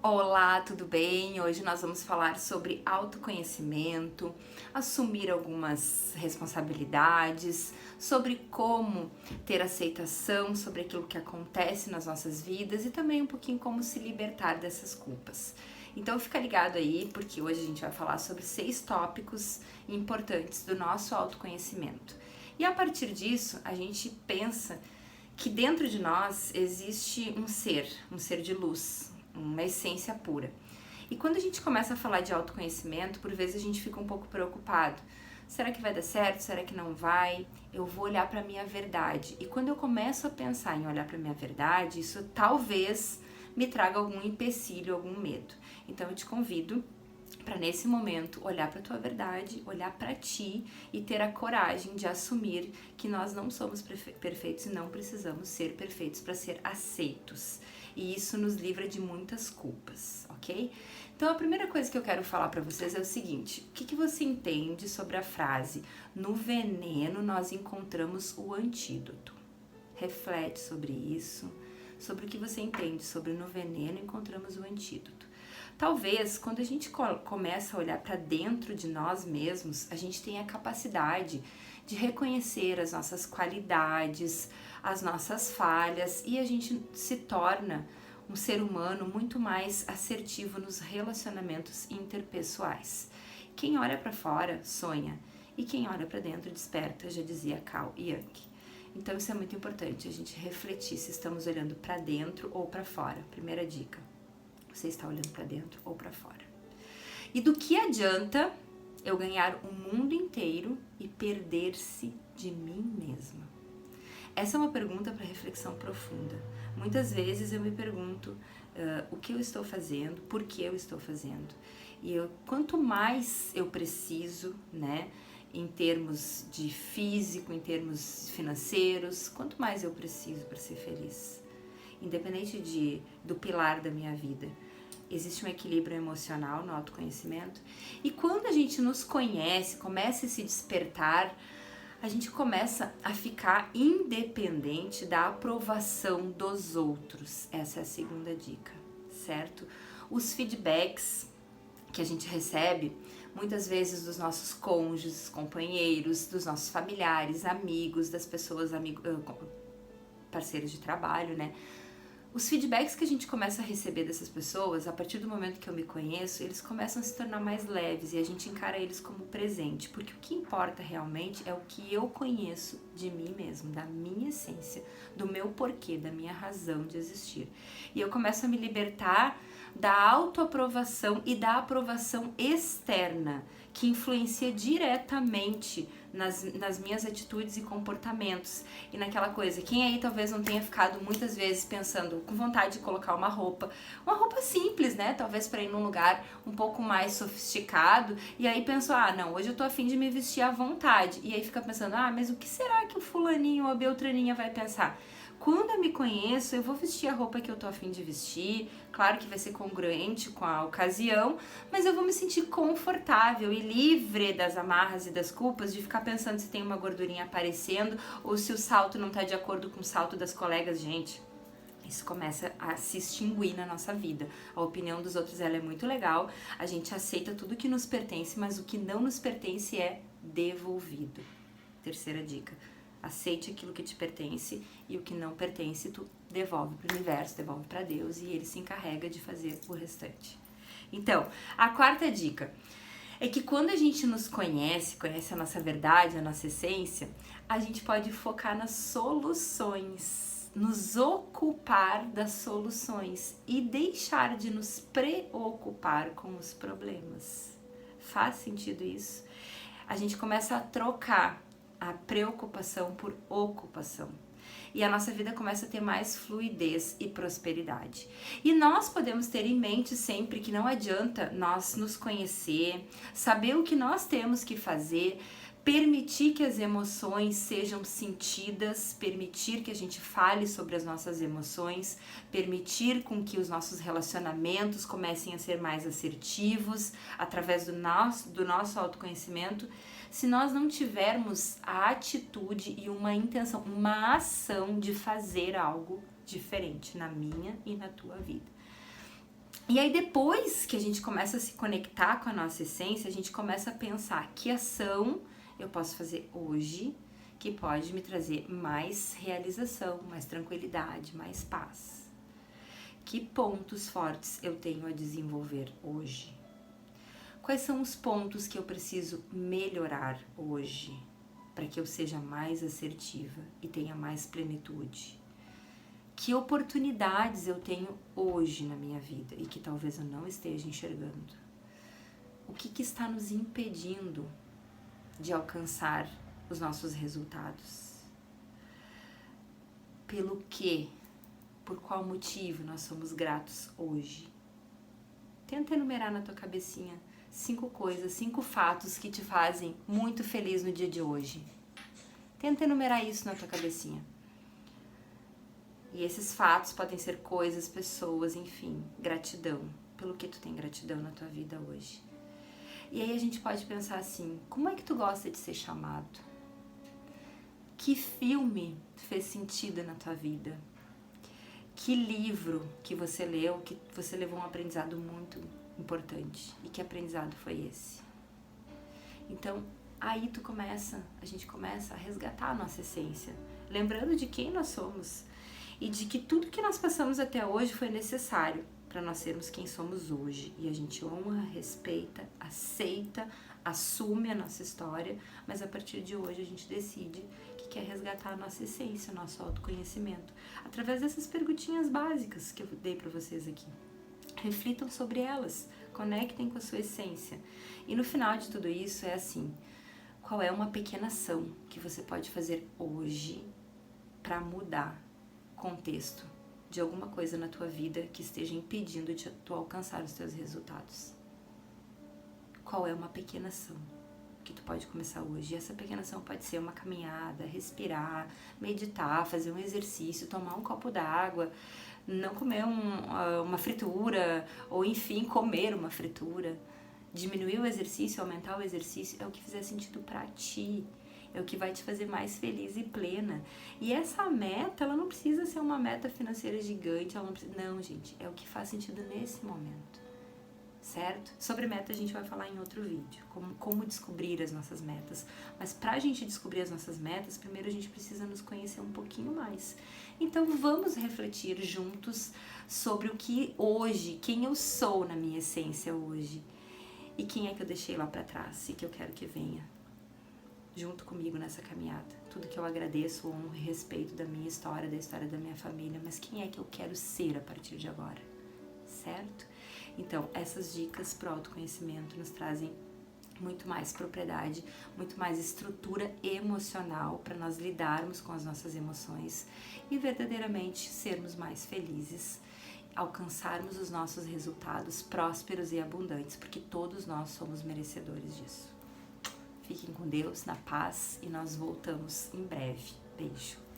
Olá, tudo bem? Hoje nós vamos falar sobre autoconhecimento, assumir algumas responsabilidades, sobre como ter aceitação sobre aquilo que acontece nas nossas vidas e também um pouquinho como se libertar dessas culpas. Então fica ligado aí, porque hoje a gente vai falar sobre 6 tópicos importantes do nosso autoconhecimento. E a partir disso, a gente pensa que dentro de nós existe um ser de luz, uma essência pura. E quando a gente começa a falar de autoconhecimento, por vezes a gente fica um pouco preocupado. Será que vai dar certo? Será que não vai? Eu vou olhar para a minha verdade. E quando eu começo a pensar em olhar para a minha verdade, isso talvez me traga algum empecilho, algum medo. Então eu te convido para nesse momento olhar para a tua verdade, olhar para ti e ter a coragem de assumir que nós não somos perfeitos e não precisamos ser perfeitos para ser aceitos. E isso nos livra de muitas culpas, ok? Então a primeira coisa que eu quero falar para vocês é o seguinte: o que você entende sobre a frase "no veneno nós encontramos o antídoto"? Reflete sobre isso, sobre o que você entende sobre "no veneno encontramos o antídoto". Talvez, quando a gente começa a olhar para dentro de nós mesmos, a gente tenha a capacidade de reconhecer as nossas qualidades, as nossas falhas, e a gente se torna um ser humano muito mais assertivo nos relacionamentos interpessoais. Quem olha para fora sonha, e quem olha para dentro desperta, já dizia Carl Jung. Então isso é muito importante, a gente refletir se estamos olhando para dentro ou para fora. Primeira dica: você está olhando para dentro ou para fora? E do que adianta eu ganhar o mundo inteiro e perder-se de mim mesma? Essa é uma pergunta para reflexão profunda. Muitas vezes eu me pergunto o que eu estou fazendo, por que eu estou fazendo. E quanto mais eu preciso, né, em termos de físico, em termos financeiros, quanto mais eu preciso para ser feliz. Independente do pilar da minha vida, existe um equilíbrio emocional no autoconhecimento. E quando a gente nos conhece, começa a se despertar, a gente começa a ficar independente da aprovação dos outros. Essa é a segunda dica, certo? Os feedbacks que a gente recebe, muitas vezes dos nossos cônjuges, companheiros, dos nossos familiares, amigos, das pessoas, parceiros de trabalho, né? Os feedbacks que a gente começa a receber dessas pessoas, a partir do momento que eu me conheço, eles começam a se tornar mais leves e a gente encara eles como presente, porque o que importa realmente é o que eu conheço de mim mesmo, da minha essência, do meu porquê, da minha razão de existir. E eu começo a me libertar da autoaprovação e da aprovação externa, que influencia diretamente nas minhas atitudes e comportamentos. E naquela coisa, quem aí talvez não tenha ficado muitas vezes pensando, com vontade de colocar uma roupa simples, né? Talvez para ir num lugar um pouco mais sofisticado, e aí pensou, não, hoje eu tô a fim de me vestir à vontade. E aí fica pensando, mas o que será que o fulaninho ou a beltraninha vai pensar? Quando eu me conheço, eu vou vestir a roupa que eu tô a fim de vestir, claro que vai ser congruente com a ocasião, mas eu vou me sentir confortável e livre das amarras e das culpas de ficar pensando se tem uma gordurinha aparecendo ou se o salto não tá de acordo com o salto das colegas. Gente, isso começa a se extinguir na nossa vida. A opinião dos outros, ela é muito legal, a gente aceita tudo que nos pertence, mas o que não nos pertence é devolvido. Terceira dica: aceite aquilo que te pertence e o que não pertence tu devolve para o universo, devolve para Deus e ele se encarrega de fazer o restante. Então, a quarta dica é que quando a gente nos conhece a nossa verdade, a nossa essência, a gente pode focar nas soluções, nos ocupar das soluções e deixar de nos preocupar com os problemas. Faz sentido isso? A gente começa a trocar a preocupação por ocupação. E a nossa vida começa a ter mais fluidez e prosperidade. E nós podemos ter em mente sempre que não adianta nós nos conhecer, saber o que nós temos que fazer, permitir que as emoções sejam sentidas, permitir que a gente fale sobre as nossas emoções, permitir com que os nossos relacionamentos comecem a ser mais assertivos através do nosso autoconhecimento, se nós não tivermos a atitude e uma intenção, uma ação de fazer algo diferente na minha e na tua vida. E aí depois que a gente começa a se conectar com a nossa essência, a gente começa a pensar que ação eu posso fazer hoje que pode me trazer mais realização, mais tranquilidade, mais paz. Que pontos fortes eu tenho a desenvolver hoje? Quais são os pontos que eu preciso melhorar hoje para que eu seja mais assertiva e tenha mais plenitude? Que oportunidades eu tenho hoje na minha vida e que talvez eu não esteja enxergando? O que está nos impedindo de alcançar os nossos resultados? Pelo que, por qual motivo nós somos gratos hoje? Tenta enumerar na tua cabecinha 5 coisas, 5 fatos que te fazem muito feliz no dia de hoje. Tenta enumerar isso na tua cabecinha. E esses fatos podem ser coisas, pessoas, enfim, gratidão. Pelo que tu tem gratidão na tua vida hoje? E aí a gente pode pensar assim, como é que tu gosta de ser chamado? Que filme fez sentido na tua vida? Que livro que você leu, que você levou um aprendizado muito importante? E que aprendizado foi esse? Então, aí a gente começa a resgatar a nossa essência, lembrando de quem nós somos e de que tudo que nós passamos até hoje foi necessário para nós sermos quem somos hoje. E a gente honra, respeita, aceita, assume a nossa história, mas a partir de hoje a gente decide que quer resgatar a nossa essência, o nosso autoconhecimento, através dessas perguntinhas básicas que eu dei para vocês aqui. Reflitam sobre elas, conectem com a sua essência. E no final de tudo isso é assim, qual é uma pequena ação que você pode fazer hoje para mudar o contexto de alguma coisa na tua vida que esteja impedindo de tu alcançar os teus resultados? Qual é uma pequena ação que tu pode começar hoje? E essa pequena ação pode ser uma caminhada, respirar, meditar, fazer um exercício, tomar um copo d'água, não comer uma fritura, ou enfim, comer uma fritura. Diminuir o exercício, aumentar o exercício, é o que fizer sentido pra ti. É o que vai te fazer mais feliz e plena. E essa meta, ela não precisa ser uma meta financeira gigante, ela não precisa... Não, gente, é o que faz sentido nesse momento, certo? Sobre meta a gente vai falar em outro vídeo, como descobrir as nossas metas. Mas pra gente descobrir as nossas metas, primeiro a gente precisa nos conhecer um pouquinho mais. Então vamos refletir juntos sobre o que hoje, quem eu sou na minha essência hoje. E quem é que eu deixei lá pra trás e que eu quero que venha junto comigo nessa caminhada. Tudo que eu agradeço, honro e respeito da minha história, da história da minha família, mas quem é que eu quero ser a partir de agora, certo? Então, essas dicas pro autoconhecimento nos trazem muito mais propriedade, muito mais estrutura emocional para nós lidarmos com as nossas emoções e verdadeiramente sermos mais felizes, alcançarmos os nossos resultados prósperos e abundantes, porque todos nós somos merecedores disso. Fiquem com Deus, na paz, e nós voltamos em breve. Beijo!